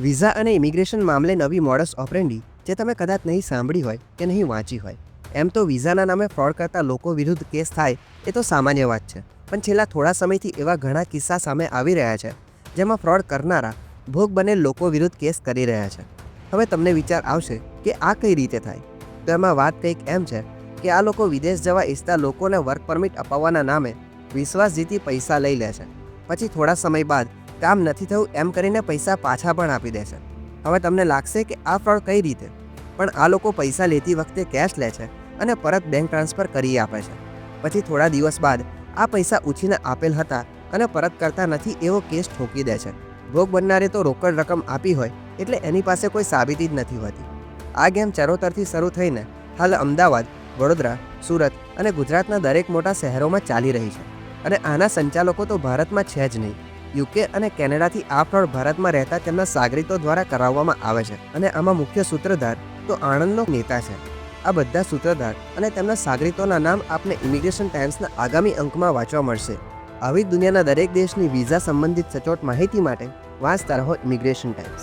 Visa અને immigration મામલે નવી મોડસ ઓપરેન્ડી જે તમે કદાચ નહીં સાંભળી હોય કે નહીં વાંચી હોય. એમ તો વિઝાના નામે ફ્રોડ કરતા લોકો વિરુદ્ધ કેસ થાય એ તો સામાન્ય વાત છે, પણ છેલ્લા થોડા સમયથી એવા ઘણા કિસ્સા સામે આવી રહ્યા છે જેમાં ફ્રોડ કરનારા ભોગ બનેલ લોકો વિરુદ્ધ કેસ કરી રહ્યા છે. હવે તમને વિચાર આવશે કે આ કઈ રીતે થાય, તો એમાં વાત કંઈક એમ છે કે આ લોકો વિદેશ જવા ઈચ્છતા લોકોને વર્ક પરમિટ અપાવવાના નામે વિશ્વાસ જીતી પૈસા લઈ લે છે. પછી થોડા સમય બાદ કામ નથી થયું એમ કરીને પૈસા પાછા પણ આપી દે છે. હવે તમને લાગશે કે આ ફ્રોડ કઈ રીતે, પણ આ લોકો પૈસા લેતી વખતે કેશ લે છે અને પરત બેંક ટ્રાન્સફર કરી આપે છે. પછી થોડા દિવસ બાદ આ પૈસા ઉછીને આપેલ હતા અને પરત કરતા નથી એવો કેસ ઠોકી દે છે. ભોગ બનનારે તો રોકડ રકમ આપી હોય એટલે એની પાસે કોઈ સાબિતી જ નથી હોતી. આ ગેમ ચરોતરથી શરૂ થઈને હાલ અમદાવાદ, વડોદરા, સુરત અને ગુજરાતના દરેક મોટા શહેરોમાં ચાલી રહી છે. અને આના સંચાલકો તો ભારતમાં છે જ નહીં, યુકે અને કેનેડાથી આ ફ્રોડ ભારતમાં રહેતા તેમના સાગરીતો દ્વારા કરાવવામાં આવે છે. અને આમાં મુખ્ય સૂત્રધાર તો આણંદનો નેતા છે. આ બધા સૂત્રધાર અને તેમના સાગરીતોના નામ આપને ઇમિગ્રેશન ટાઈમ્સના આગામી અંકમાં વાંચવા મળશે. આવી દુનિયાના દરેક દેશની વિઝા સંબંધિત સચોટ માહિતી માટે વાંચતા રહો ઇમિગ્રેશન ટાઈમ્સ.